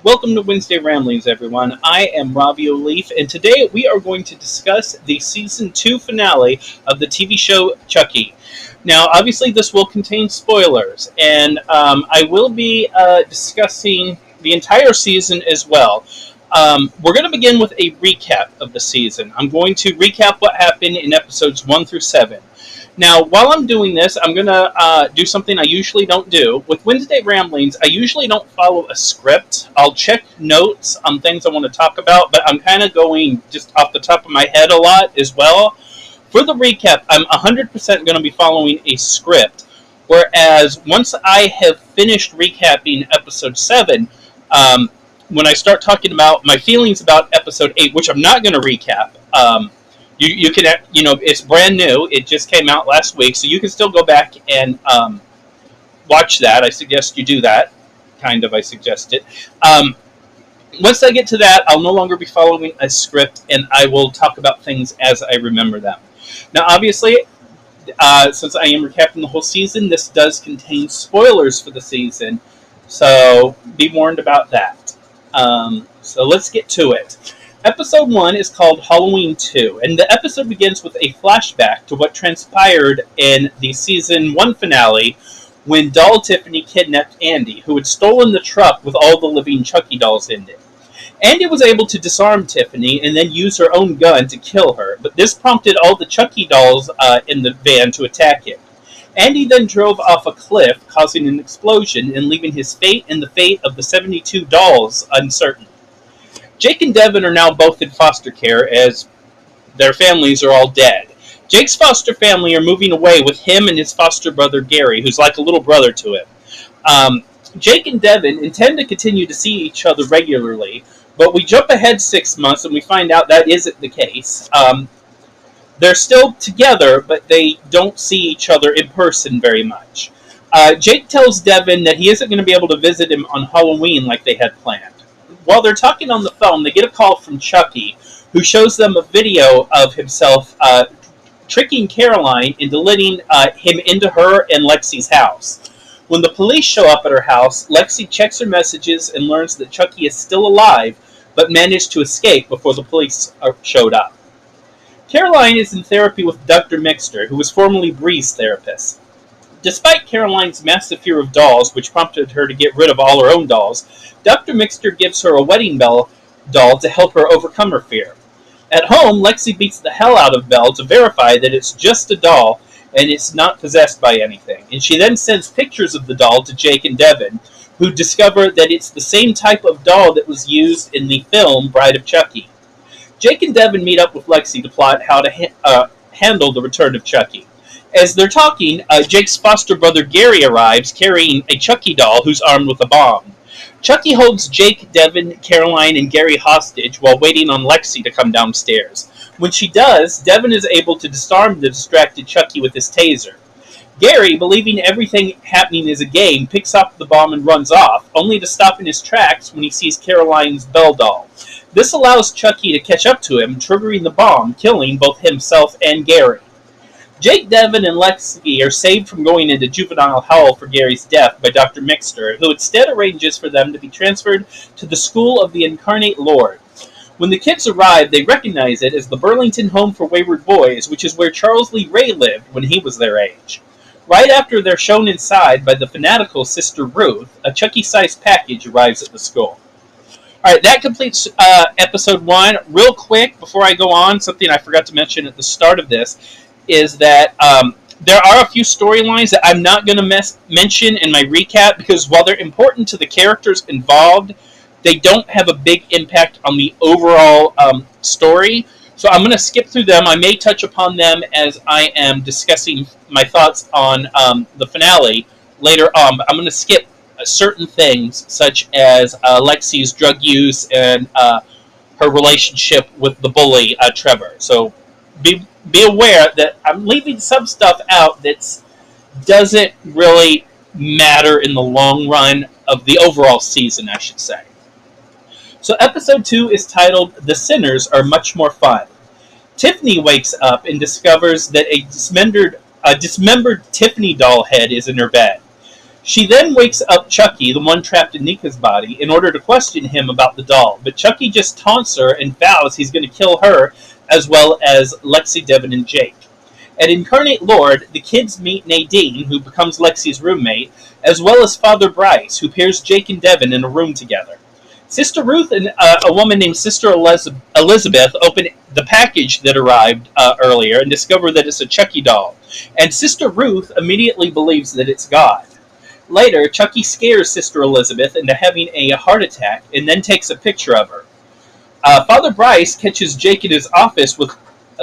Welcome to Wednesday Wramblings, everyone. I am Robbie O'Leaf, and today we are going to discuss the Season 2 finale of the TV show Chucky. Now, obviously, this will contain spoilers, and I will be discussing the entire season as well. We're going to begin with a recap of the season. I'm going to recap what happened in episodes 1 through 7. Now, while I'm doing this, I'm going to do something I usually don't do. With Wednesday Ramblings, I usually don't follow a script. I'll check notes on things I want to talk about, but I'm kind of going just off the top of my head a lot as well. For the recap, I'm 100% going to be following a script, whereas once I have finished recapping episode 7, when I start talking about my feelings about episode 8, which I'm not going to recap, you can, it's brand new. It just came out last week, so you can still go back and watch that. I suggest you do that. I suggest it. Once I get to that, I'll no longer be following a script, and I will talk about things as I remember them. Now, obviously, since I am recapping the whole season, this does contain spoilers for the season, so be warned about that. So let's get to it. Episode 1 is called Halloween 2, and the episode begins with a flashback to what transpired in the Season 1 finale when Doll Tiffany kidnapped Andy, who had stolen the truck with all the living Chucky dolls in it. Andy was able to disarm Tiffany and then use her own gun to kill her, but this prompted all the Chucky dolls in the van to attack him. Andy then drove off a cliff, causing an explosion and leaving his fate and the fate of the 72 dolls uncertain. Jake and Devin are now both in foster care as their families are all dead. Jake's foster family are moving away with him and his foster brother Gary, who's like a little brother to him. Jake and Devin intend to continue to see each other regularly, but we jump ahead 6 months and we find out that isn't the case. They're still together, but they don't see each other in person very much. Jake tells Devin that he isn't going to be able to visit him on Halloween like they had planned. While they're talking on the phone, they get a call from Chucky, who shows them a video of himself tricking Caroline into letting him into her and Lexi's house. When the police show up at her house, Lexi checks her messages and learns that Chucky is still alive, but managed to escape before the police showed up. Caroline is in therapy with Dr. Mixter, who was formerly Bree's therapist. Despite Caroline's massive fear of dolls, which prompted her to get rid of all her own dolls, Dr. Mixter gives her a wedding bell doll to help her overcome her fear. At home, Lexi beats the hell out of Belle to verify that it's just a doll and it's not possessed by anything, and she then sends pictures of the doll to Jake and Devin, who discover that it's the same type of doll that was used in the film Bride of Chucky. Jake and Devin meet up with Lexi to plot how to handle the return of Chucky. As they're talking, Jake's foster brother Gary arrives carrying a Chucky doll who's armed with a bomb. Chucky holds Jake, Devin, Caroline, and Gary hostage while waiting on Lexi to come downstairs. When she does, Devin is able to disarm the distracted Chucky with his taser. Gary, believing everything happening is a game, picks up the bomb and runs off, only to stop in his tracks when he sees Caroline's Belle doll. This allows Chucky to catch up to him, triggering the bomb, killing both himself and Gary. Jake, Devin, and Lexi are saved from going into juvenile hell for Gary's death by Dr. Mixter, who instead arranges for them to be transferred to the School of the Incarnate Lord. When the kids arrive, they recognize it as the Burlington Home for Wayward Boys, which is where Charles Lee Ray lived when he was their age. Right after they're shown inside by the fanatical Sister Ruth, a Chucky-sized package arrives at the school. Alright, that completes episode 1. Real quick, before I go on, something I forgot to mention at the start of this is that there are a few storylines that I'm not going to mention in my recap because while they're important to the characters involved, they don't have a big impact on the overall story. So I'm going to skip through them. I may touch upon them as I am discussing my thoughts on the finale later on, but I'm going to skip certain things such as Lexi's drug use and her relationship with the bully, Trevor. So be aware that I'm leaving some stuff out that doesn't really matter in the long run of the overall season, I should say. So episode 2 is titled The Sinners Are Much More Fun. Tiffany wakes up and discovers that a dismembered Tiffany doll head is in her bed. She then wakes up Chucky, the one trapped in Nika's body, in order to question him about the doll, but Chucky just taunts her and vows he's going to kill her, as well as Lexi, Devin, and Jake. At Incarnate Lord, the kids meet Nadine, who becomes Lexi's roommate, as well as Father Bryce, who pairs Jake and Devin in a room together. Sister Ruth and a woman named Sister Elizabeth open the package that arrived earlier and discover that it's a Chucky doll, and Sister Ruth immediately believes that it's God. Later, Chucky scares Sister Elizabeth into having a heart attack and then takes a picture of her. Father Bryce catches Jake in his office with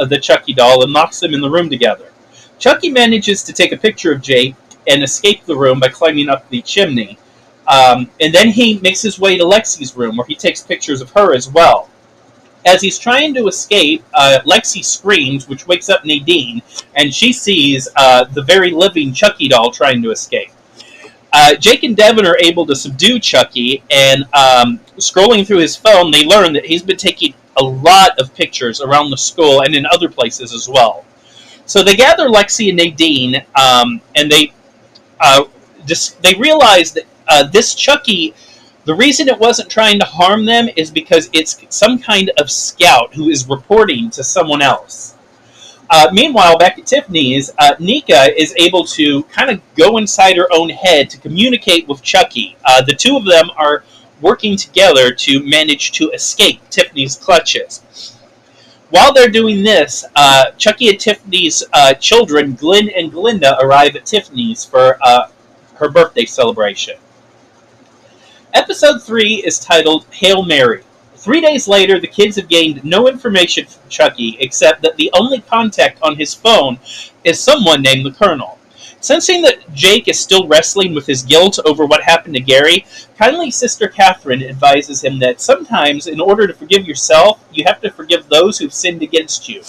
the Chucky doll and locks them in the room together. Chucky manages to take a picture of Jake and escape the room by climbing up the chimney. And then he makes his way to Lexi's room, where he takes pictures of her as well. As he's trying to escape, Lexi screams, which wakes up Nadine, and she sees the very living Chucky doll trying to escape. Jake and Devin are able to subdue Chucky, and scrolling through his phone, they learn that he's been taking a lot of pictures around the school and in other places as well. So they gather Lexi and Nadine, and they realize that this Chucky, the reason it wasn't trying to harm them is because it's some kind of scout who is reporting to someone else. Meanwhile, back at Tiffany's, Nika is able to kind of go inside her own head to communicate with Chucky. The two of them are working together to manage to escape Tiffany's clutches. While they're doing this, Chucky and Tiffany's children, Glenn and Glinda, arrive at Tiffany's for her birthday celebration. Episode 3 is titled Hail Mary. 3 days later, the kids have gained no information from Chucky except that the only contact on his phone is someone named the Colonel. Sensing that Jake is still wrestling with his guilt over what happened to Gary, kindly Sister Catherine advises him that sometimes, in order to forgive yourself, you have to forgive those who've sinned against you.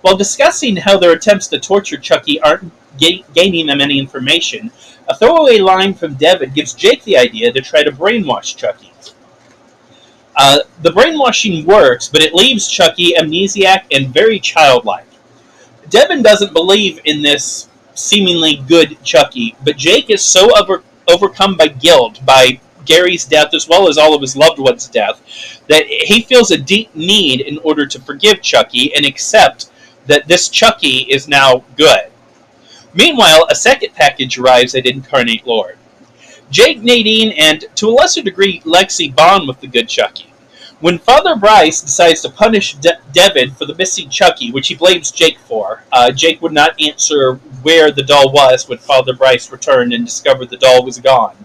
While discussing how their attempts to torture Chucky aren't gaining them any information, a throwaway line from Devin gives Jake the idea to try to brainwash Chucky. The brainwashing works, but it leaves Chucky amnesiac and very childlike. Devin doesn't believe in this seemingly good Chucky, but Jake is so overcome by guilt, by Gary's death as well as all of his loved ones' death, that he feels a deep need in order to forgive Chucky and accept that this Chucky is now good. Meanwhile, a second package arrives at Incarnate Lord. Jake, Nadine, and to a lesser degree Lexi bond with the good Chucky. When Father Bryce decides to punish Devin for the missing Chucky, which he blames Jake for, Jake would not answer where the doll was when Father Bryce returned and discovered the doll was gone.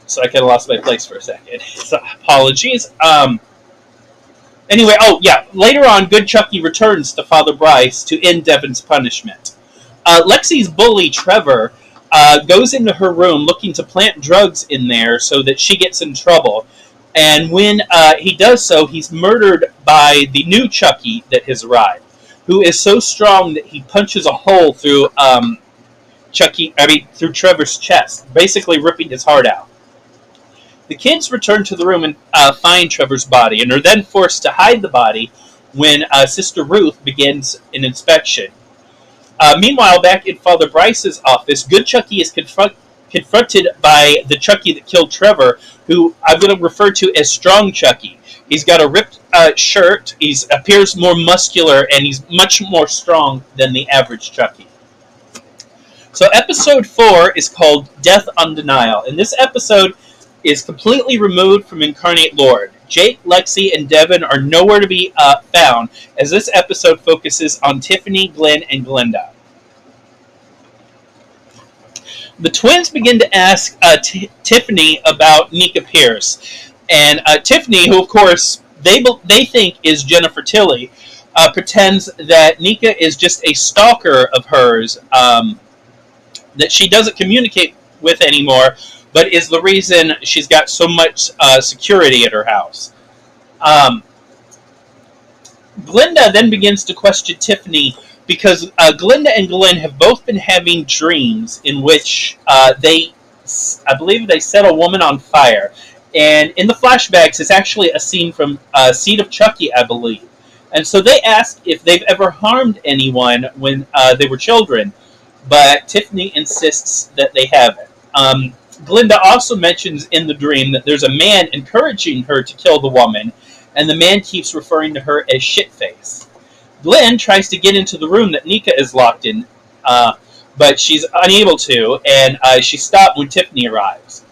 So I kind of lost my place for a second. So apologies. Anyway, later on, good Chucky returns to Father Bryce to end Devin's punishment. Lexi's bully, Trevor, goes into her room looking to plant drugs in there so that she gets in trouble. And when he does so, he's murdered by the new Chucky that has arrived, who is so strong that he punches a hole through through Trevor's chest, basically ripping his heart out. The kids return to the room and find Trevor's body, and are then forced to hide the body when Sister Ruth begins an inspection. Meanwhile, back in Father Bryce's office, good Chucky is confronted by the Chucky that killed Trevor, who I'm going to refer to as Strong Chucky. He's got a ripped shirt, he appears more muscular, and he's much more strong than the average Chucky. So episode 4 is called Death on Denial, and this episode is completely removed from Incarnate Lord. Jake, Lexi, and Devin are nowhere to be found, as this episode focuses on Tiffany, Glenn, and Glinda. The twins begin to ask Tiffany about Nika Pierce, and Tiffany, who of course they think is Jennifer Tilly, pretends that Nika is just a stalker of hers that she doesn't communicate with anymore, but is the reason she's got so much security at her house. Glinda then begins to question Tiffany because Glinda and Glenn have both been having dreams in which I believe they set a woman on fire. And in the flashbacks, it's actually a scene from Seed of Chucky, I believe. And so they ask if they've ever harmed anyone when they were children. but Tiffany insists that they haven't. Glinda also mentions in the dream that there's a man encouraging her to kill the woman, and the man keeps referring to her as Shitface. Glenn tries to get into the room that Nika is locked in, but she's unable to, and she's stopped when Tiffany arrives.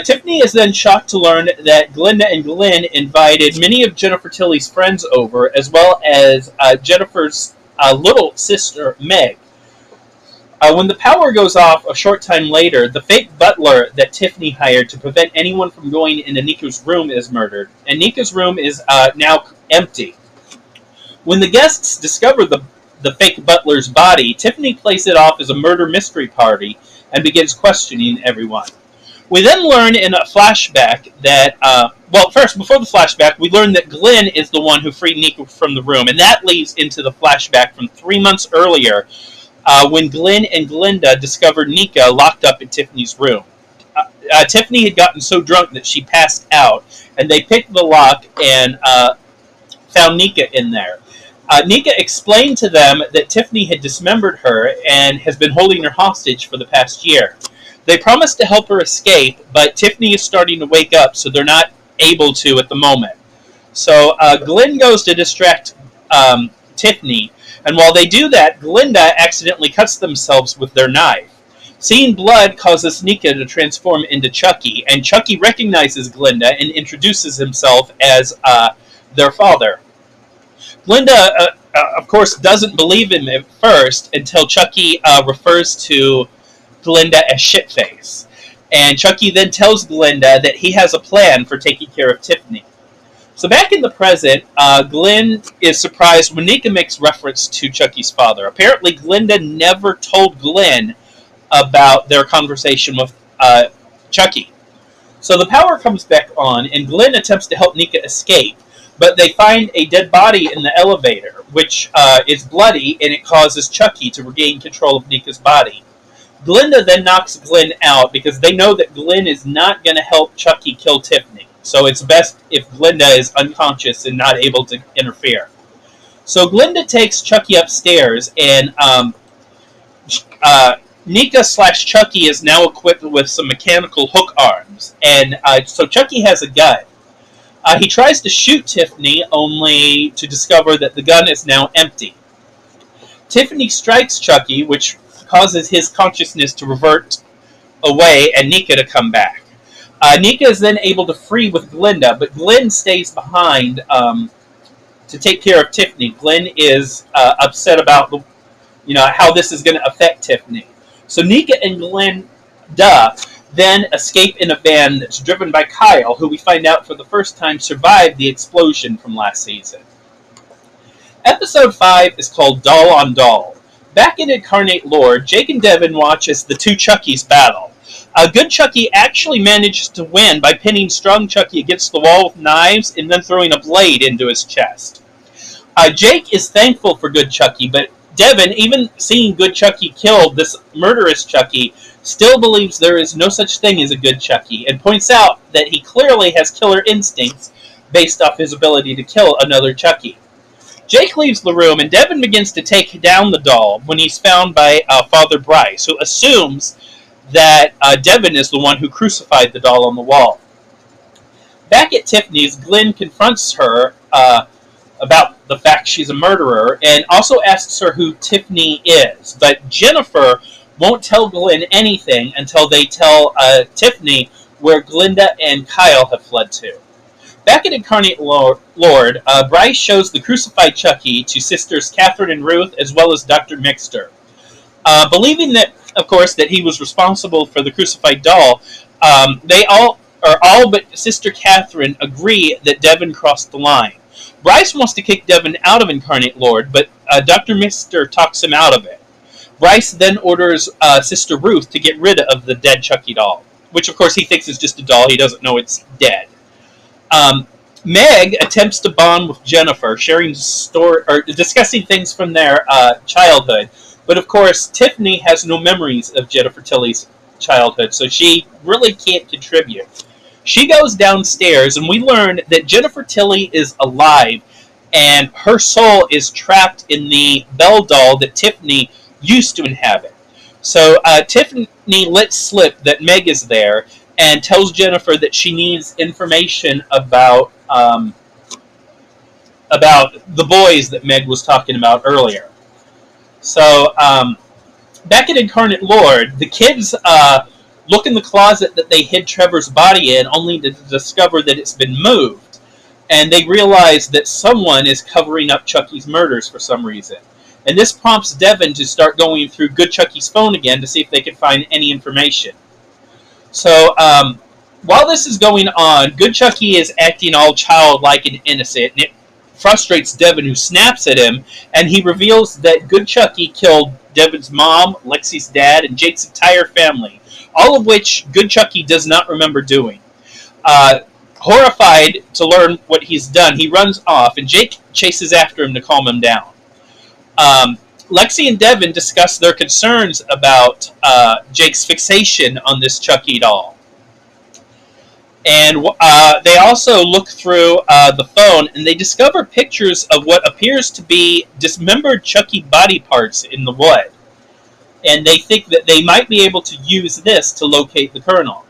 Tiffany is then shocked to learn that Glinda and Glenn invited many of Jennifer Tilly's friends over, as well as Jennifer's little sister, Meg. When the power goes off a short time later, the fake butler that Tiffany hired to prevent anyone from going into Nika's room is murdered, and Nika's room is now empty. When the guests discover the fake butler's body, Tiffany plays it off as a murder mystery party and begins questioning everyone. We then learn in a flashback that, first, before the flashback, we learn that Glenn is the one who freed Nika from the room, and that leads into the flashback from 3 months earlier, when Glenn and Glinda discovered Nika locked up in Tiffany's room. Tiffany had gotten so drunk that she passed out, and they picked the lock and found Nika in there. Nika explained to them that Tiffany had dismembered her and has been holding her hostage for the past year. They promised to help her escape, but Tiffany is starting to wake up, so they're not able to at the moment. So Glenn goes to distract Tiffany, and while they do that, Glinda accidentally cuts themselves with their knife. Seeing blood causes Nika to transform into Chucky, and Chucky recognizes Glinda and introduces himself as their father. Glinda, of course, doesn't believe him at first until Chucky refers to Glinda as Shitface. And Chucky then tells Glinda that he has a plan for taking care of Tiffany. So back in the present, Glenn is surprised when Nika makes reference to Chucky's father. Apparently, Glinda never told Glenn about their conversation with Chucky. So the power comes back on, and Glenn attempts to help Nika escape, but they find a dead body in the elevator, which is bloody, and it causes Chucky to regain control of Nika's body. Glinda then knocks Glenn out because they know that Glenn is not going to help Chucky kill Tiffany. So it's best if Glinda is unconscious and not able to interfere. So Glinda takes Chucky upstairs, and Nika/Chucky is now equipped with some mechanical hook arms. And so Chucky has a gun. He tries to shoot Tiffany, only to discover that the gun is now empty. Tiffany strikes Chucky, which causes his consciousness to revert away and Nika to come back. Nika is then able to free with Glinda, but Glenn stays behind to take care of Tiffany. Glenn is upset about how this is going to affect Tiffany. So Nika and Glinda then escape in a van that's driven by Kyle, who we find out for the first time survived the explosion from last season. Episode 5 is called Doll on Doll. Back in Incarnate Lore, Jake and Devin watch as the two Chuckies battle. Good Chucky actually manages to win by pinning strong Chucky against the wall with knives and then throwing a blade into his chest. Jake is thankful for Good Chucky, but Devin, even seeing Good Chucky kill this murderous Chucky, still believes there is no such thing as a good Chucky, and points out that he clearly has killer instincts based off his ability to kill another Chucky. Jake leaves the room, and Devin begins to take down the doll when he's found by Father Bryce, who assumes that Devin is the one who crucified the doll on the wall. Back at Tiffany's, Glenn confronts her about the fact she's a murderer, and also asks her who Tiffany is. But Jennifer won't tell Glenn anything until they tell Tiffany where Glinda and Kyle have fled to. Back at Incarnate Lord, Bryce shows the crucified Chucky to sisters Catherine and Ruth, as well as Dr. Mixter. Believing that, of course, that he was responsible for the crucified doll, they all but Sister Catherine agree that Devin crossed the line. Bryce wants to kick Devin out of Incarnate Lord, but Dr. Mixter talks him out of it. Bryce then orders Sister Ruth to get rid of the dead Chucky doll, which of course he thinks is just a doll. He doesn't know it's dead. Meg attempts to bond with Jennifer, sharing discussing things from their childhood. But of course, Tiffany has no memories of Jennifer Tilly's childhood, so she really can't contribute. She goes downstairs, and we learn that Jennifer Tilly is alive, and her soul is trapped in the Belle doll that Tiffany used to inhabit. So Tiffany lets slip that Meg is there and tells Jennifer that she needs information about the boys that Meg was talking about earlier. So back at Incarnate Lord, the kids look in the closet that they hid Trevor's body in, only to discover that it's been moved. And they realize that someone is covering up Chucky's murders for some reason. And this prompts Devin to start going through Good Chucky's phone again to see if they can find any information. So, while this is going on, Good Chucky is acting all childlike and innocent, and it frustrates Devin, who snaps at him, and he reveals that Good Chucky killed Devin's mom, Lexi's dad, and Jake's entire family, all of which Good Chucky does not remember doing. Horrified to learn what he's done, he runs off, and Jake chases after him to calm him down. Lexi and Devin discuss their concerns about Jake's fixation on this Chucky doll. And they also look through the phone, and they discover pictures of what appears to be dismembered Chucky body parts in the wood. And they think that they might be able to use this to locate the Colonel.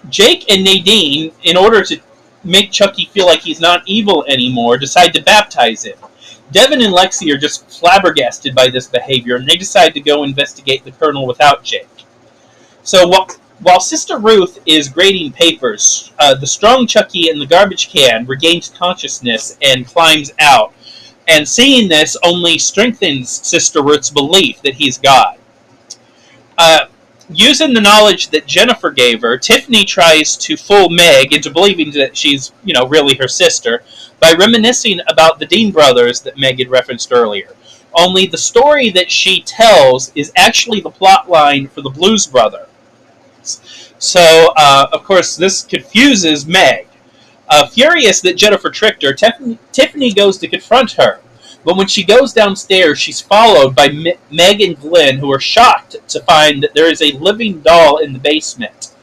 Jake and Nadine, in order to make Chucky feel like he's not evil anymore, decide to baptize him. Devin and Lexi are just flabbergasted by this behavior, and they decide to go investigate the Colonel without Jake. So while Sister Ruth is grading papers, the strong Chucky in the garbage can regains consciousness and climbs out. And seeing this only strengthens Sister Ruth's belief that he's God. Using the knowledge that Jennifer gave her, Tiffany tries to fool Meg into believing that she's, really her sister by reminiscing about the Dean brothers that Meg had referenced earlier. Only the story that she tells is actually the plot line for the Blues Brothers. So, of course, this confuses Meg. Furious that Jennifer tricked her, Tiffany goes to confront her. But when she goes downstairs, she's followed by Meg and Glenn, who are shocked to find that there is a living doll in the basement.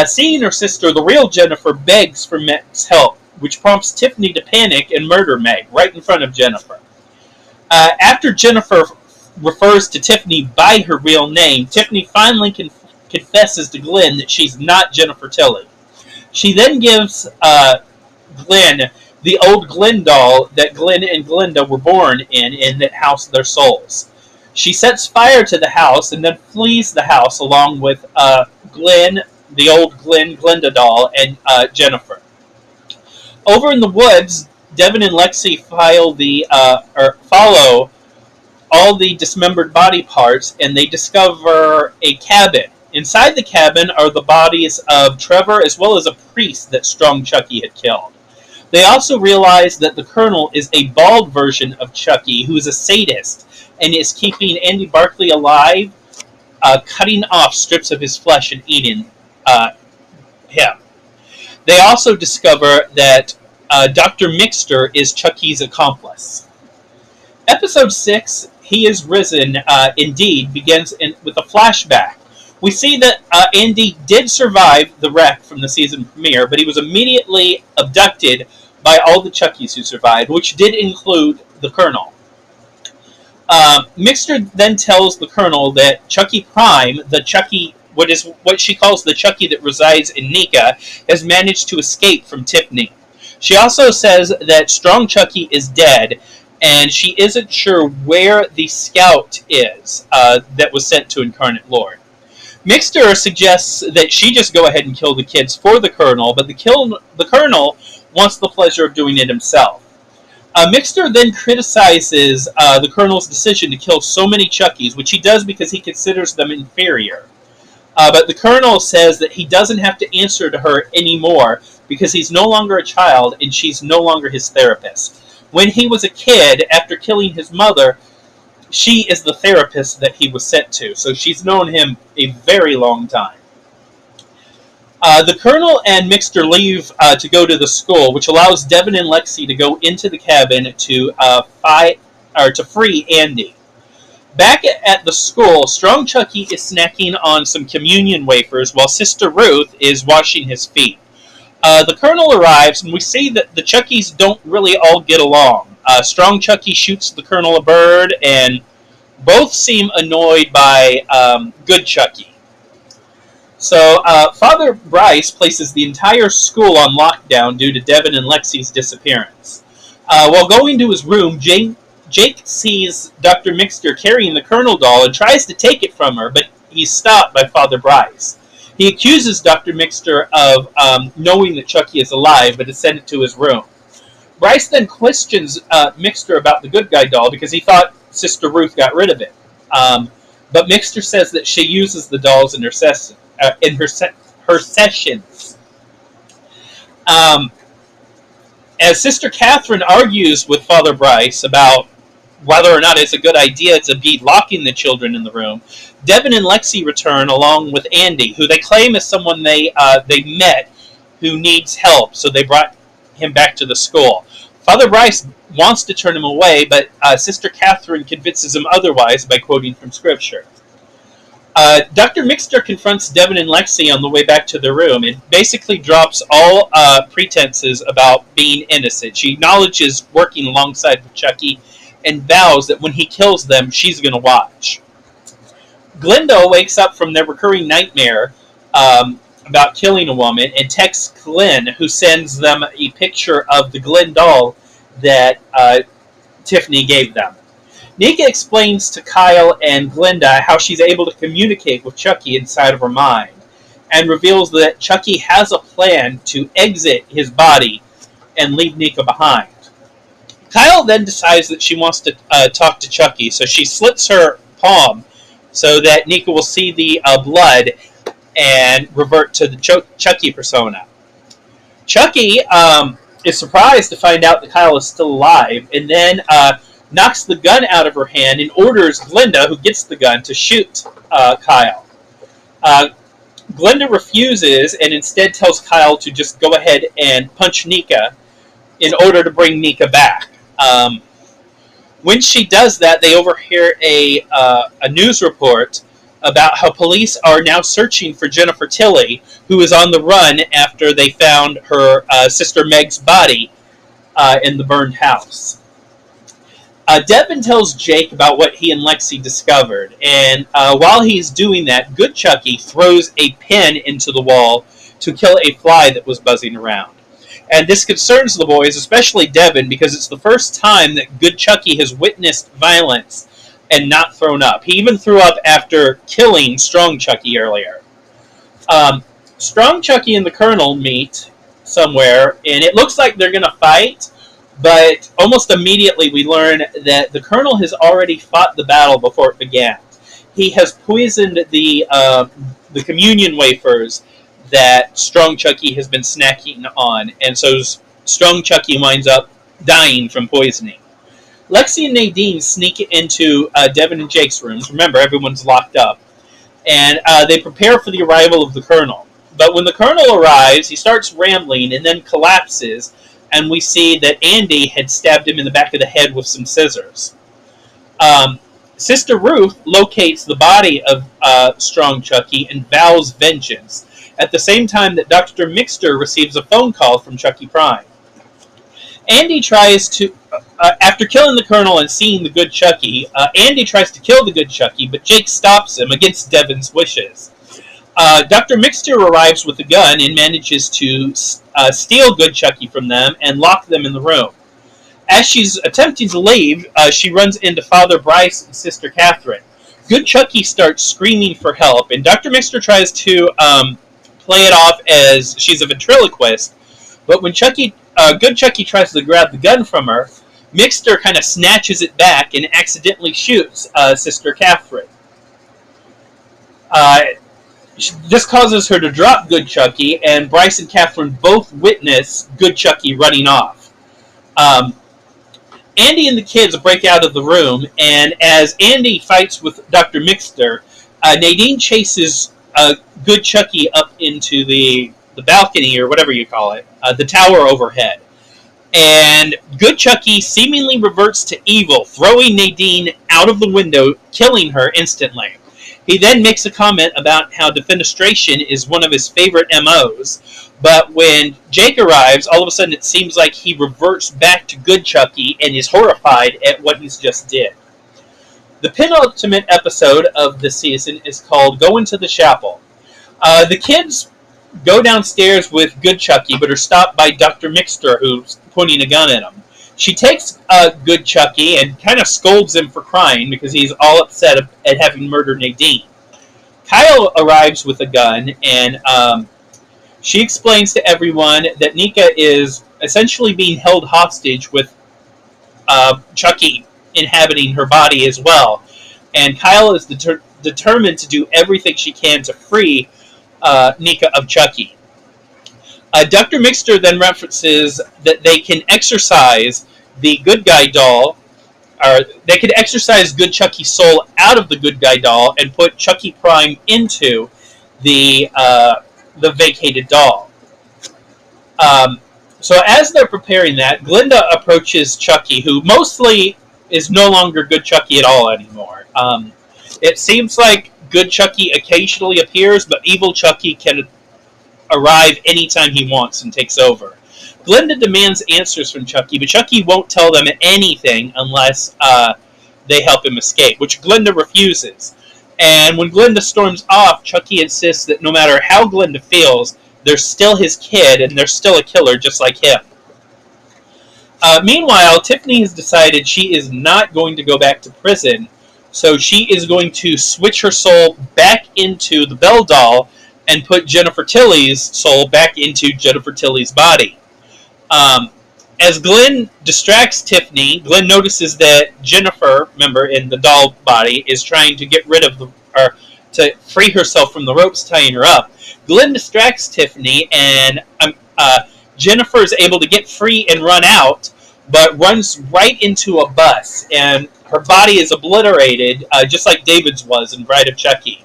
Seeing her sister, the real Jennifer begs for Meg's help, which prompts Tiffany to panic and murder Meg right in front of Jennifer. After Jennifer refers to Tiffany by her real name, Tiffany finally confesses to Glenn that she's not Jennifer Tilly. She then gives Glenn the old Glenn doll that Glenn and Glenda were born in that housed their souls. She sets fire to the house and then flees the house along with Glenn, the old Glenda doll, and Jennifer. Over in the woods, Devin and Lexi follow all the dismembered body parts, and they discover a cabin. Inside the cabin are the bodies of Trevor as well as a priest that Strong Chucky had killed. They also realize that the Colonel is a bald version of Chucky who is a sadist and is keeping Andy Barkley alive, cutting off strips of his flesh and eating him. They also discover that Dr. Mixter is Chucky's accomplice. Episode 6, He is Risen, indeed, begins with a flashback. We see that Andy did survive the wreck from the season premiere, but he was immediately abducted by all the Chuckies who survived, which did include the Colonel. Mixter then tells the Colonel that Chucky Prime, the Chucky, what she calls the Chucky that resides in Nika, has managed to escape from Tiffany. She also says that Strong Chucky is dead, and she isn't sure where the scout is that was sent to Incarnate Lord. Mixter suggests that she just go ahead and kill the kids for the Colonel, but the Colonel wants the pleasure of doing it himself. Mixter then criticizes the Colonel's decision to kill so many Chuckies, which he does because he considers them inferior. But the Colonel says that he doesn't have to answer to her anymore because he's no longer a child and she's no longer his therapist. When he was a kid, after killing his mother, she is the therapist that he was sent to, so she's known him a very long time. The Colonel and Mixter leave to go to the school, which allows Devin and Lexi to go into the cabin to free Andy. Back at the school, Strong Chucky is snacking on some communion wafers while Sister Ruth is washing his feet. The Colonel arrives, and we see that the Chuckies don't really all get along. Strong Chucky shoots the Colonel a bird, and Both seem annoyed by Good Chucky. So Father Bryce places the entire school on lockdown due to Devin and Lexi's disappearance. While going to his room, Jake sees Dr. Mixter carrying the Colonel doll and tries to take it from her, but he's stopped by Father Bryce. He accuses Dr. Mixter of knowing that Chucky is alive, but has sent it to his room. Bryce then questions Mixter about the good guy doll because he thought Sister Ruth got rid of it. But Mixter says that she uses the dolls in her sessions. As Sister Catherine argues with Father Bryce about whether or not it's a good idea to be locking the children in the room, Devin and Lexi return along with Andy, who they claim is someone they met who needs help, so they brought him back to the school. Father Bryce wants to turn him away, but Sister Catherine convinces him otherwise by quoting from Scripture. Dr. Mixter confronts Devin and Lexi on the way back to their room and basically drops all pretenses about being innocent. She acknowledges working alongside with Chucky and vows that when he kills them, she's going to watch. Glenda wakes up from their recurring nightmare about killing a woman and texts Glenn, who sends them a picture of the Glenn doll that Tiffany gave them. Nika explains to Kyle and Glenda how she's able to communicate with Chucky inside of her mind, and reveals that Chucky has a plan to exit his body and leave Nika behind. Kyle then decides that she wants to talk to Chucky, so she slits her palm so that Nika will see the blood and revert to the Chucky persona. Chucky is surprised to find out that Kyle is still alive, and then knocks the gun out of her hand and orders Glenda, who gets the gun, to shoot Kyle. Glenda refuses and instead tells Kyle to just go ahead and punch Nika in order to bring Nika back. When she does that, they overhear a news report about how police are now searching for Jennifer Tilly, who is on the run after they found her sister Meg's body in the burned house. Devin tells Jake about what he and Lexi discovered, and while he's doing that, Good Chucky throws a pin into the wall to kill a fly that was buzzing around. And this concerns the boys, especially Devin, because it's the first time that Good Chucky has witnessed violence and not thrown up. He even threw up after killing Strong Chucky earlier. Strong Chucky and the Colonel meet somewhere, and it looks like they're going to fight, but almost immediately we learn that the Colonel has already fought the battle before it began. He has poisoned the communion wafers that Strong Chucky has been snacking on, and so Strong Chucky winds up dying from poisoning. Lexi and Nadine sneak into Devin and Jake's rooms. Remember, everyone's locked up. And they prepare for the arrival of the Colonel. But when the Colonel arrives, he starts rambling and then collapses, and we see that Andy had stabbed him in the back of the head with some scissors. Sister Ruth locates the body of Strong Chucky and vows vengeance, at the same time that Dr. Mixter receives a phone call from Chucky Prime. Andy tries to, after killing the Colonel and seeing the good Chucky, Andy tries to kill the good Chucky, but Jake stops him against Devin's wishes. Dr. Mixter arrives with a gun and manages to steal good Chucky from them and lock them in the room. As she's attempting to leave, she runs into Father Bryce and Sister Catherine. Good Chucky starts screaming for help, and Dr. Mixter tries to play it off as she's a ventriloquist, but when Good Chucky tries to grab the gun from her, Mixter kind of snatches it back and accidentally shoots Sister Catherine. This causes her to drop Good Chucky, and Bryce and Catherine both witness Good Chucky running off. Andy and the kids break out of the room, and as Andy fights with Dr. Mixter, Nadine chases Good Chucky up into the balcony, or whatever you call it, the tower overhead. And Good Chucky seemingly reverts to evil, throwing Nadine out of the window, killing her instantly. He then makes a comment about how defenestration is one of his favorite MOs, but when Jake arrives, all of a sudden it seems like he reverts back to Good Chucky and is horrified at what he's just did. The penultimate episode of the season is called Go Into the Chapel. The kids go downstairs with Good Chucky, but are stopped by Dr. Mixter, who's pointing a gun at him. She takes Good Chucky and kind of scolds him for crying because he's all upset at having murdered Nadine. Kyle arrives with a gun, and she explains to everyone that Nika is essentially being held hostage with Chucky inhabiting her body as well. And Kyle is determined to do everything she can to free Nika of Chucky. Dr. Mixter then references that they can exorcise the good guy doll, or they could exorcise Good Chucky's soul out of the good guy doll and put Chucky Prime into the vacated doll. So as they're preparing that, Glinda approaches Chucky, who mostly is no longer Good Chucky at all anymore. It seems like Good Chucky occasionally appears, but evil Chucky can arrive anytime he wants and takes over. Glinda demands answers from Chucky, but Chucky won't tell them anything unless they help him escape, which Glinda refuses. And when Glinda storms off, Chucky insists that no matter how Glinda feels, they're still his kid and they're still a killer just like him. Meanwhile, Tiffany has decided she is not going to go back to prison, so she is going to switch her soul back into the Belle doll and put Jennifer Tilly's soul back into Jennifer Tilly's body. As Glenn distracts Tiffany, Glenn notices that Jennifer, remember, in the doll body, is trying to get rid of or to free herself from the ropes tying her up. Glenn distracts Tiffany, and Jennifer is able to get free and run out, but runs right into a bus, and her body is obliterated, just like David's was in Bride of Chucky.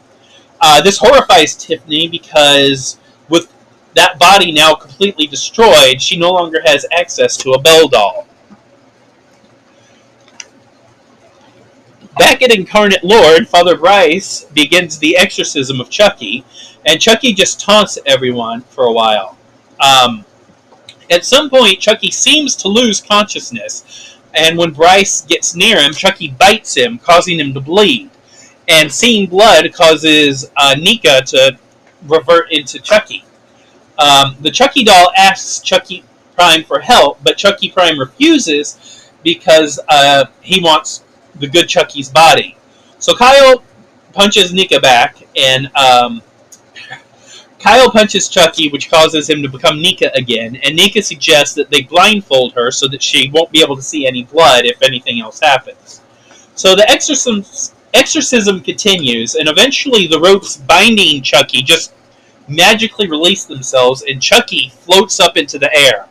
This horrifies Tiffany because with that body now completely destroyed, she no longer has access to a Belle doll. Back at Incarnate Lord, Father Bryce begins the exorcism of Chucky, and Chucky just taunts everyone for a while. At some point, Chucky seems to lose consciousness, and when Bryce gets near him, Chucky bites him, causing him to bleed. And seeing blood causes Nika to revert into Chucky. The Chucky doll asks Chucky Prime for help, but Chucky Prime refuses because he wants the good Chucky's body. So Kyle punches Nika back, and Kyle punches Chucky, which causes him to become Nika again, and Nika suggests that they blindfold her so that she won't be able to see any blood if anything else happens. So the exorcism continues, and eventually the ropes binding Chucky just magically release themselves, and Chucky floats up into the air.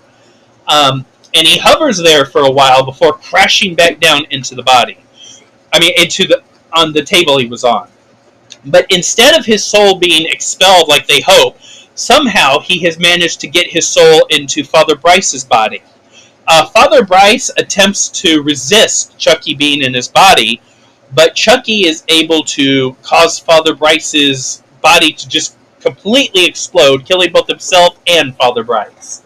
And he hovers there for a while before crashing back down into the body. On the table he was on. But instead of his soul being expelled like they hope, somehow he has managed to get his soul into Father Bryce's body. Father Bryce attempts to resist Chucky being in his body, but Chucky is able to cause Father Bryce's body to just completely explode, killing both himself and Father Bryce.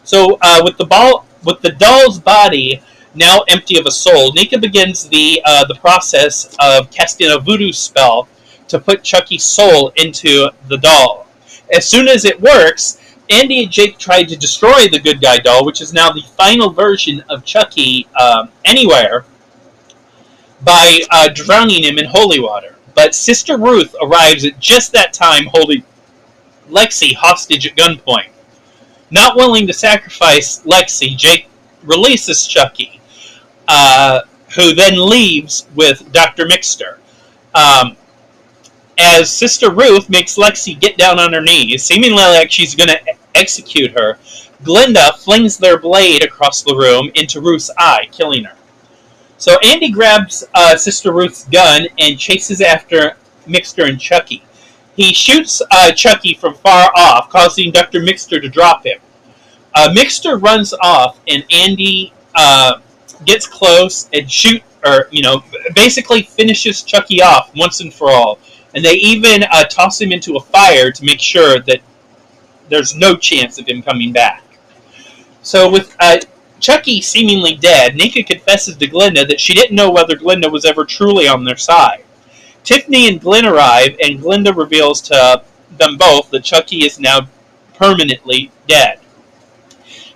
So with the doll's body now empty of a soul, Nika begins the process of casting a voodoo spell to put Chucky's soul into the doll. As soon as it works, Andy and Jake tried to destroy the good guy doll, which is now the final version of Chucky anywhere, by drowning him in holy water. But Sister Ruth arrives at just that time holding Lexi hostage at gunpoint. Not willing to sacrifice Lexi, Jake releases Chucky, who then leaves with Dr. Mixter. As Sister Ruth makes Lexi get down on her knees, seemingly like she's going to execute her, Glinda flings their blade across the room into Ruth's eye, killing her. So Andy grabs Sister Ruth's gun and chases after Mixter and Chucky. He shoots Chucky from far off, causing Dr. Mixter to drop him. Mixter runs off, and Andy gets close and basically finishes Chucky off once and for all. And they even toss him into a fire to make sure that there's no chance of him coming back. So with Chucky seemingly dead, Nika confesses to Glinda that she didn't know whether Glinda was ever truly on their side. Tiffany and Glenn arrive, and Glinda reveals to them both that Chucky is now permanently dead.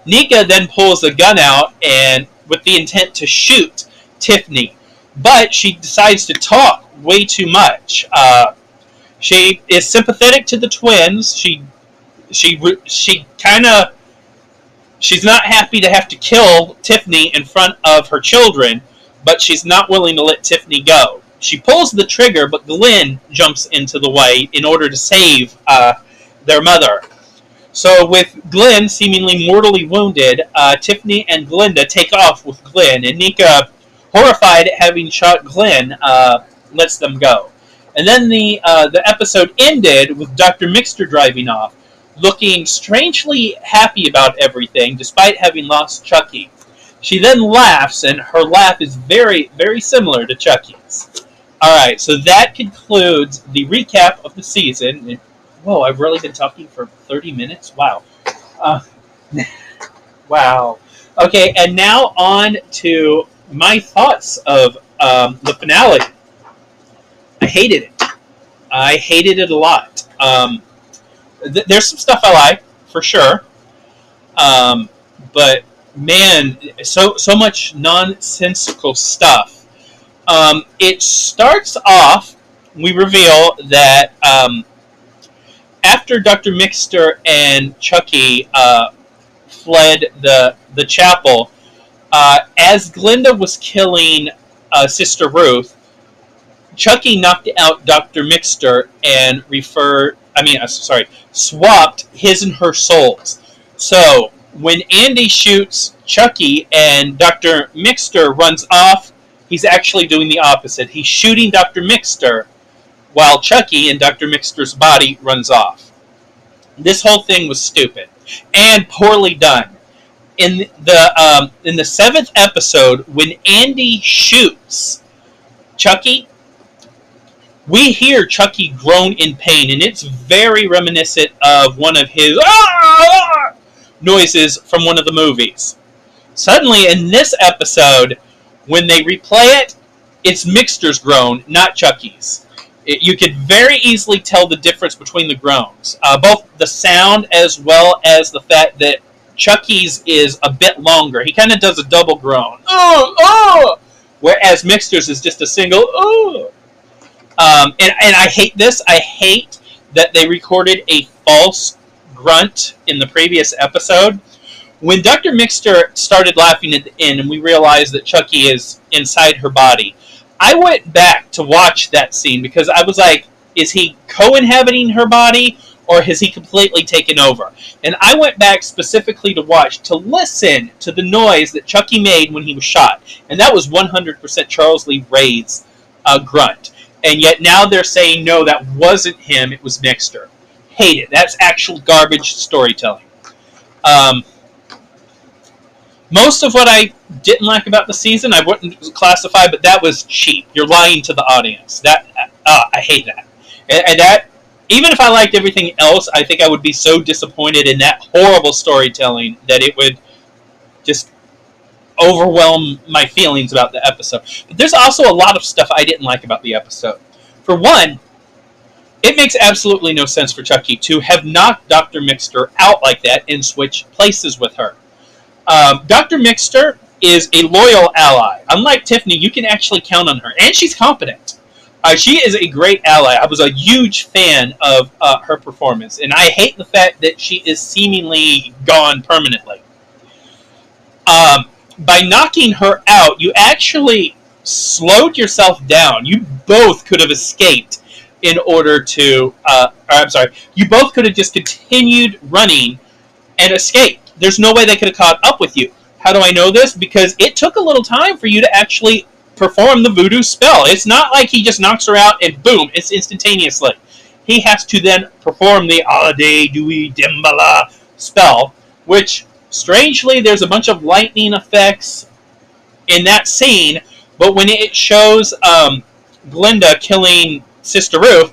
Nika then pulls a gun out and with the intent to shoot Tiffany, but she decides to talk way too much. She is sympathetic to the twins. She kind of she's not happy to have to kill Tiffany in front of her children, but she's not willing to let Tiffany go. She pulls the trigger, but Glenn jumps into the way in order to save their mother. So with Glenn seemingly mortally wounded, Tiffany and Glinda take off with Glenn, and Nika, horrified at having shot Glenn, lets them go. And then the episode ended with Dr. Mixter driving off, looking strangely happy about everything, despite having lost Chucky. She then laughs, and her laugh is very, very similar to Chucky's. Alright, so that concludes the recap of the season. Whoa, I've really been talking for 30 minutes? Wow. Wow. Okay, and now on to my thoughts of the finale. I hated it. I hated it a lot. There's some stuff I like, for sure. But, man, so much nonsensical stuff. It starts off, we reveal that after Dr. Mixter and Chucky fled the chapel, as Glinda was killing Sister Ruth, Chucky knocked out Dr. Mixter and swapped his and her souls. So when Andy shoots Chucky and Dr. Mixter runs off, he's actually doing the opposite. He's shooting Dr. Mixter while Chucky and Dr. Mixter's body runs off. This whole thing was stupid and poorly done. In the 7th episode, when Andy shoots Chucky, we hear Chucky groan in pain, and it's very reminiscent of one of his noises from one of the movies. Suddenly, in this episode, when they replay it, it's Mixter's groan, not Chucky's. You could very easily tell the difference between the groans. Both the sound as well as the fact that Chucky's is a bit longer. He kind of does a double groan. Whereas Mixter's is just a single And I hate this. I hate that they recorded a false grunt in the previous episode. When Dr. Mixter started laughing at the end and we realized that Chucky is inside her body, I went back to watch that scene because I was like, is he co-inhabiting her body or has he completely taken over? And I went back specifically to listen to the noise that Chucky made when he was shot. And that was 100% Charles Lee Ray's grunt. And yet now they're saying, no, that wasn't him, it was Mixter. Hate it. That's actual garbage storytelling. Most of what I didn't like about the season, I wouldn't classify, but that was cheap. You're lying to the audience. I hate that. And that, even if I liked everything else, I think I would be so disappointed in that horrible storytelling that it would just overwhelm my feelings about the episode. But there's also a lot of stuff I didn't like about the episode. For one, it makes absolutely no sense for Chucky to have knocked Dr. Mixter out like that and switch places with her. Dr. Mixter is a loyal ally. Unlike Tiffany, you can actually count on her. And she's competent. She is a great ally. I was a huge fan of her performance. And I hate the fact that she is seemingly gone permanently. By knocking her out, you actually slowed yourself down. You both could have escaped in order to... you both could have just continued running and escaped. There's no way they could have caught up with you. How do I know this? Because it took a little time for you to actually perform the voodoo spell. It's not like he just knocks her out and boom, it's instantaneously. He has to then perform the Ade Dewey Dimbala spell, which, strangely, there's a bunch of lightning effects in that scene, but when it shows Glinda killing Sister Ruth,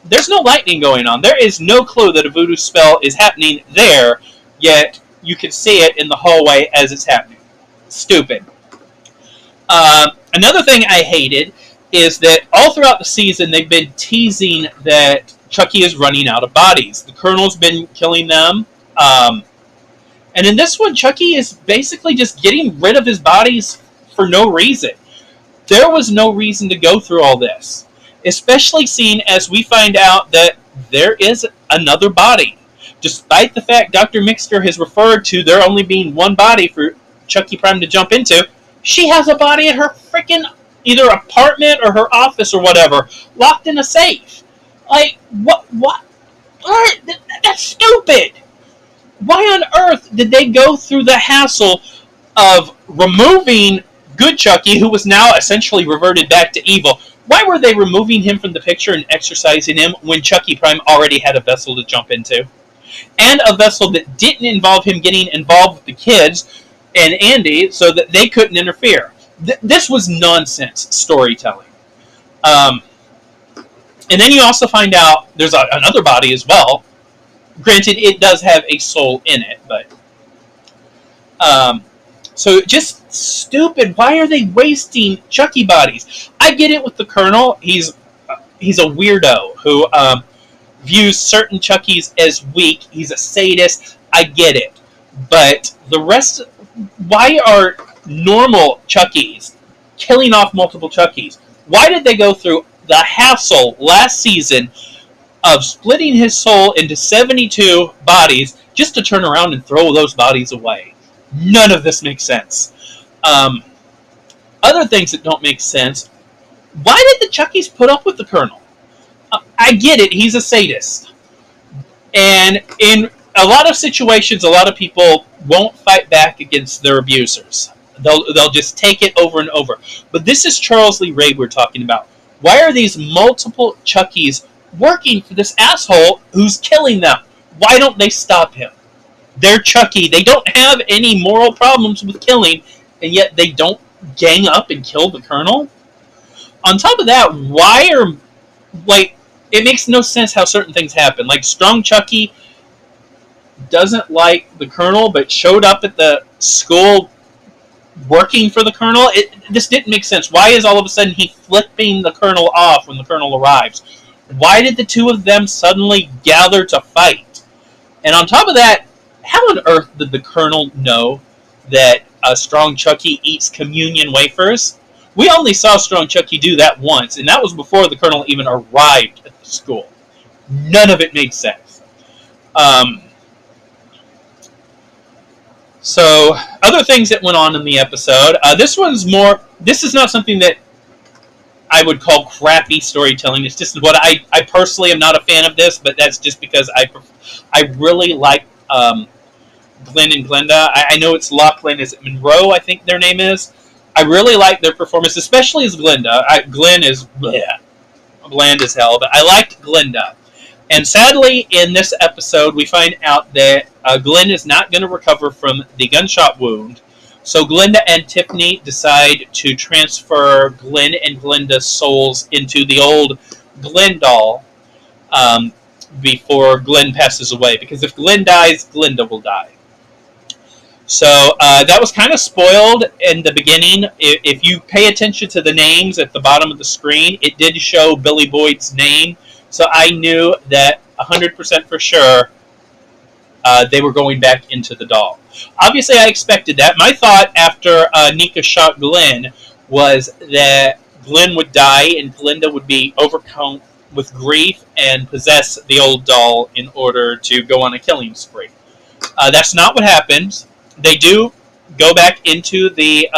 there's no lightning going on. There is no clue that a voodoo spell is happening there, yet you can see it in the hallway as it's happening. Stupid. Another thing I hated is that all throughout the season they've been teasing that Chucky is running out of bodies. The Colonel's been killing them. And in this one, Chucky is basically just getting rid of his bodies for no reason. There was no reason to go through all this. Especially seeing as we find out that there is another body. Despite the fact Dr. Mixter has referred to there only being one body for Chucky Prime to jump into, she has a body at her freaking either apartment or her office or whatever, locked in a safe. Like, what? That's stupid. Why on earth did they go through the hassle of removing good Chucky, who was now essentially reverted back to evil? Why were they removing him from the picture and exorcising him when Chucky Prime already had a vessel to jump into? And a vessel that didn't involve him getting involved with the kids and Andy so that they couldn't interfere. This was nonsense storytelling. And then you also find out there's another body as well. Granted, it does have a soul in it, but... so just stupid. Why are they wasting Chucky bodies? I get it with the Colonel. He's a weirdo who views certain Chuckies as weak. He's a sadist. I get it. But the rest... Why are normal Chuckies killing off multiple Chuckies? Why did they go through the hassle last season of splitting his soul into 72 bodies just to turn around and throw those bodies away? None of this makes sense. Other things that don't make sense. Why did the Chuckies put up with the Colonel? I get it. He's a sadist. And in a lot of situations, a lot of people won't fight back against their abusers. They'll just take it over and over. But this is Charles Lee Ray we're talking about. Why are these multiple Chuckies working for this asshole who's killing them? Why don't they stop him? They're Chucky. They don't have any moral problems with killing, and yet they don't gang up and kill the Colonel? On top of that, it makes no sense how certain things happen. Like, Strong Chucky doesn't like the Colonel, but showed up at the school working for the Colonel. This didn't make sense. Why is all of a sudden he flipping the Colonel off when the Colonel arrives? Why did the two of them suddenly gather to fight? And on top of that, how on earth did the Colonel know that Strong Chucky eats communion wafers? We only saw Strong Chucky do that once, and that was before the Colonel even arrived at the school. None of it made sense. So, other things that went on in the episode. This is not something that I would call crappy storytelling. It's just what I personally am not a fan of this, but that's just because I really like Glenn and Glenda. I know it's Lachlan, is it Monroe, I think their name is. I really like their performance, especially as Glenda. Glenn is bland as hell, but I liked Glenda. And sadly, in this episode, we find out that Glenn is not going to recover from the gunshot wound. So Glenda and Tiffany decide to transfer Glenn and Glenda's souls into the old Glenn doll before Glenn passes away. Because if Glenn dies, Glenda will die. So that was kind of spoiled in the beginning. If you pay attention to the names at the bottom of the screen, it did show Billy Boyd's name. So I knew that 100% for sure they were going back into the doll. Obviously, I expected that. My thought after Nika shot Glenn was that Glenn would die and Glenda would be overcome with grief and possess the old doll in order to go on a killing spree. That's not what happens. They do go back into the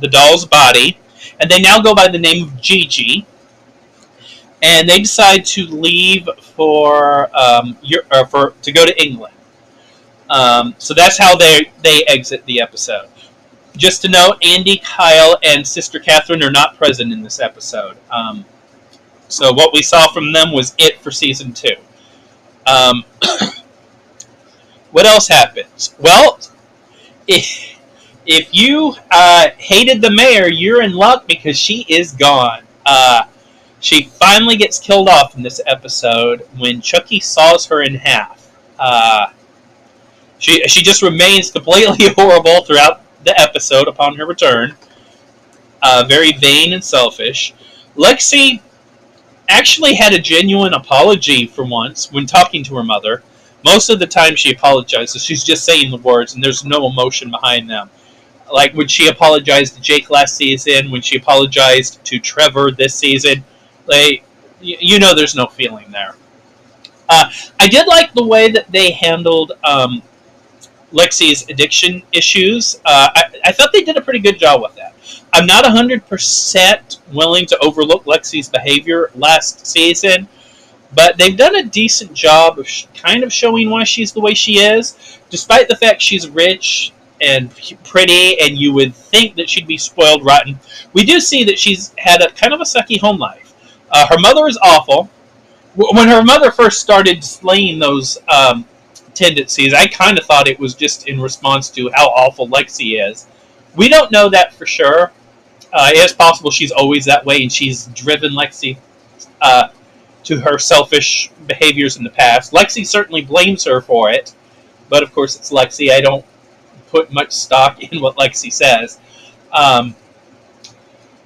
doll's body, and they now go by the name of Gigi. And they decide to leave to go to England. So that's how they exit the episode. Just to note, Andy, Kyle, and Sister Catherine are not present in this episode. So what we saw from them was it for season 2. What else happens? Well, if you hated the mayor, you're in luck because she is gone. She finally gets killed off in this episode when Chucky saws her in half. She just remains completely horrible throughout the episode upon her return. Very vain and selfish. Lexi actually had a genuine apology for once when talking to her mother. Most of the time she apologizes. She's just saying the words and there's no emotion behind them. Like when she apologized to Jake last season, when she apologized to Trevor this season, like, you know there's no feeling there. I did like the way that they handled Lexi's addiction issues. I thought they did a pretty good job with that. I'm not 100% willing to overlook Lexi's behavior last season, but they've done a decent job of kind of showing why she's the way she is, despite the fact she's rich and pretty, and you would think that she'd be spoiled rotten. We do see that she's had a kind of a sucky home life. Her mother is awful. When her mother first started displaying those tendencies, I kind of thought it was just in response to how awful Lexi is. We don't know that for sure. It is possible she's always that way and she's driven Lexi to her selfish behaviors in the past. Lexi certainly blames her for it, but of course it's Lexi. I don't put much stock in what Lexi says.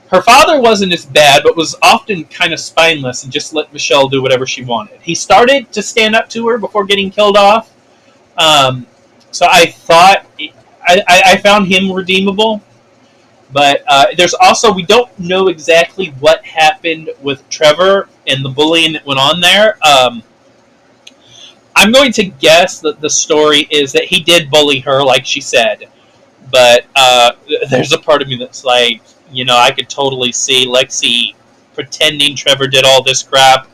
Her father wasn't as bad, but was often kind of spineless and just let Michelle do whatever she wanted. He started to stand up to her before getting killed off. So I thought, I found him redeemable. But there's also, we don't know exactly what happened with Trevor and the bullying that went on there. I'm going to guess that the story is that he did bully her, like she said. But there's a part of me that's like, you know, I could totally see Lexi pretending Trevor did all this crap.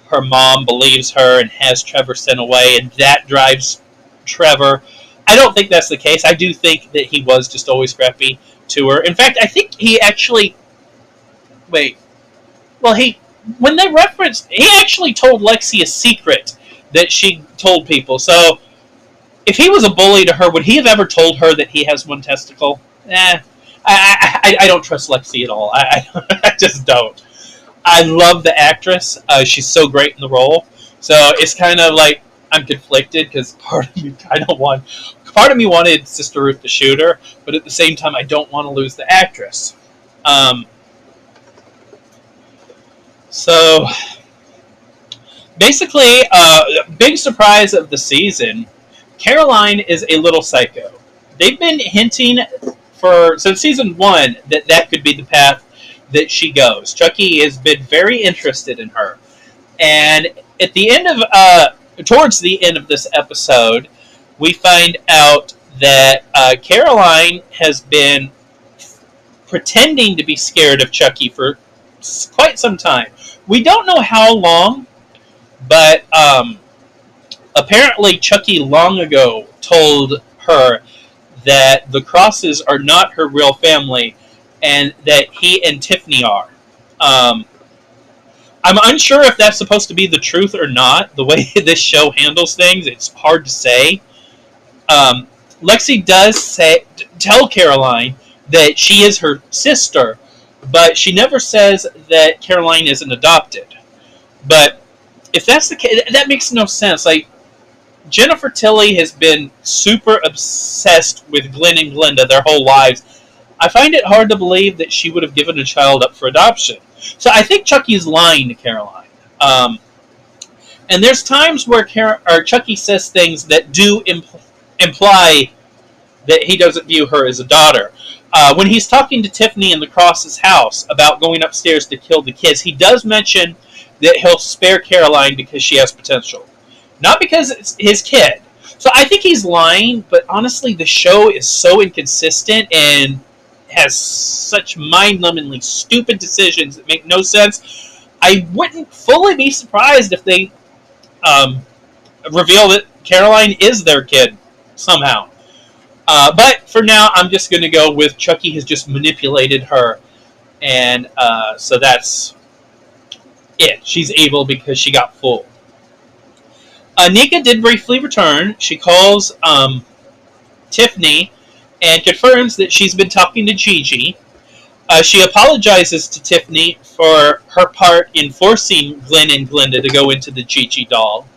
Her mom believes her and has Trevor sent away, and that drives Trevor. I don't think that's the case. I do think that he was just always scrappy to her. In fact, I think he actually... when they referenced... He actually told Lexi a secret that she told people. So, if he was a bully to her, would he have ever told her that he has one testicle? I don't trust Lexi at all. I just don't. I love the actress. She's so great in the role. So it's kind of like I'm conflicted because part of me wanted Sister Ruth to shoot her, but at the same time I don't want to lose the actress. So basically, big surprise of the season, Caroline is a little psycho. They've been hinting since season 1 that could be the path that she goes. Chucky has been very interested in her. And at the end of towards the end of this episode, we find out that Caroline has been pretending to be scared of Chucky for quite some time. We don't know how long, but apparently Chucky long ago told her that the Crosses are not her real family and that he and Tiffany are. I'm unsure if that's supposed to be the truth or not. The way this show handles things, it's hard to say. Lexi does tell Caroline that she is her sister, but she never says that Caroline isn't adopted. But if that's the case, that makes no sense. Like, Jennifer Tilly has been super obsessed with Glenn and Glenda their whole lives. I find it hard to believe that she would have given a child up for adoption. So I think Chucky is lying to Caroline. And there's times where Chucky says things that do imply that he doesn't view her as a daughter. When he's talking to Tiffany in the Cross's house about going upstairs to kill the kids, he does mention that he'll spare Caroline because she has potential. Not because it's his kid. So I think he's lying, but honestly, the show is so inconsistent and has such mind-numbingly stupid decisions that make no sense. I wouldn't fully be surprised if they reveal that Caroline is their kid somehow. But for now, I'm just going to go with Chucky has just manipulated her, and so that's it. She's evil because she got fooled. Nika did briefly return. She calls Tiffany and confirms that she's been talking to Gigi. She apologizes to Tiffany for her part in forcing Glenn and Glenda to go into the Gigi doll,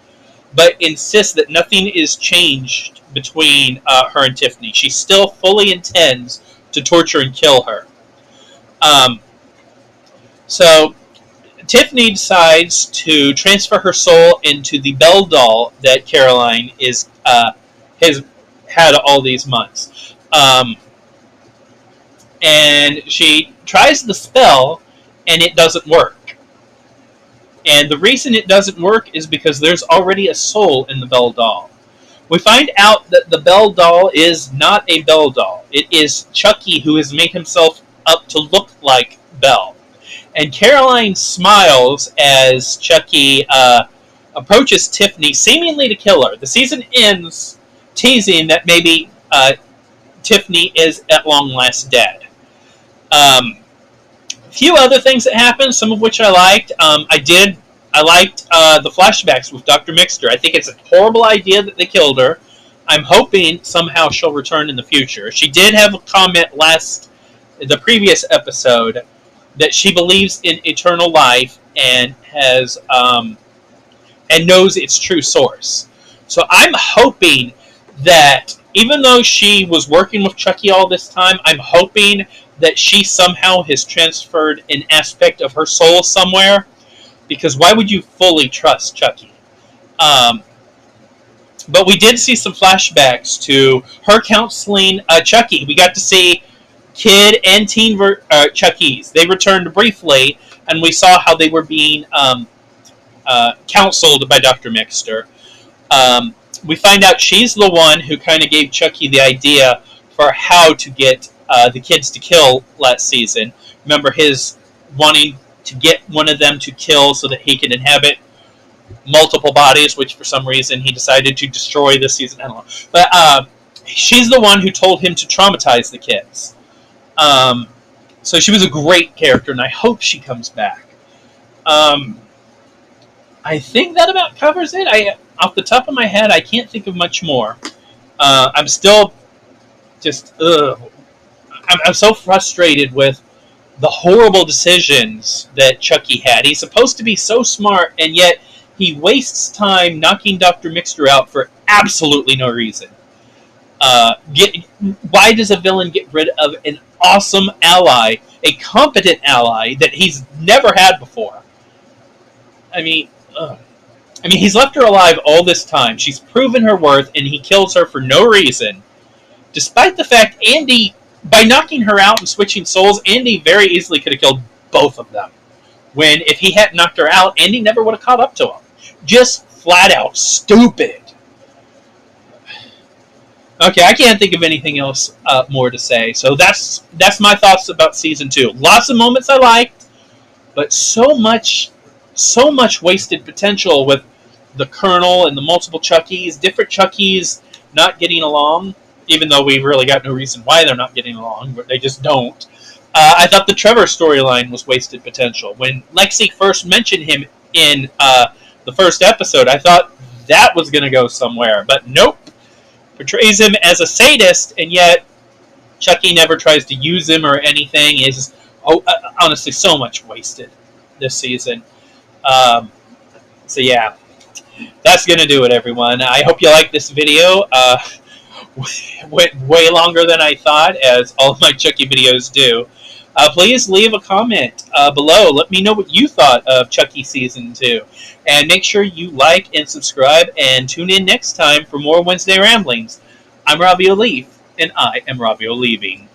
but insists that nothing is changed between her and Tiffany. She still fully intends to torture and kill her. Um, so Tiffany decides to transfer her soul into the Belle doll that Caroline has had all these months. And she tries the spell, and it doesn't work. And the reason it doesn't work is because there's already a soul in the Belle doll. We find out that the Belle doll is not a Belle doll. It is Chucky, who has made himself up to look like Belle. And Caroline smiles as Chucky approaches Tiffany, seemingly to kill her. The season ends teasing that maybe Tiffany is at long last dead. A few other things that happened, some of which I liked. I liked the flashbacks with Dr. Mixter. I think it's a horrible idea that they killed her. I'm hoping somehow she'll return in the future. She did have a comment the previous episode, that she believes in eternal life and has and knows its true source. So I'm hoping that even though she was working with Chucky all this time, I'm hoping that she somehow has transferred an aspect of her soul somewhere. Because why would you fully trust Chucky? But we did see some flashbacks to her counseling Chucky. We got to see kid and teen Chuckies. They returned briefly, and we saw how they were being counseled by Dr. Mixter. We find out she's the one who kind of gave Chucky the idea for how to get the kids to kill last season. Remember his wanting to get one of them to kill so that he can inhabit multiple bodies, which for some reason he decided to destroy this season. I don't know. But she's the one who told him to traumatize the kids. So she was a great character, and I hope she comes back. I think that about covers it. Off the top of my head, I can't think of much more. I'm still just... I'm so frustrated with the horrible decisions that Chucky had. He's supposed to be so smart, and yet he wastes time knocking Dr. Mixter out for absolutely no reason. Why does a villain get rid of an awesome ally, a competent ally that he's never had before? I mean, he's left her alive all this time. She's proven her worth, and he kills her for no reason. Despite the fact by knocking her out and switching souls, Andy very easily could have killed both of them. When, if he hadn't knocked her out, Andy never would have caught up to him. Just flat out stupid. Okay, I can't think of anything else more to say. So that's my thoughts about season 2. Lots of moments I liked, but so much wasted potential with the Colonel and the multiple Chuckies, different Chuckies not getting along, even though we've really got no reason why they're not getting along, but they just don't. I thought the Trevor storyline was wasted potential. When Lexi first mentioned him in the first episode, I thought that was going to go somewhere, but nope. Portrays him as a sadist, and yet Chucky never tries to use him or anything. Is honestly so much wasted this season. So yeah, that's going to do it, everyone. I hope you like this video. Went way longer than I thought, as all of my Chucky videos do. Please leave a comment below. Let me know what you thought of Chucky Season 2. And make sure you like and subscribe, and tune in next time for more Wednesday Ramblings. I'm Robbie O'Leaf, and I am Robbie O'Leaving.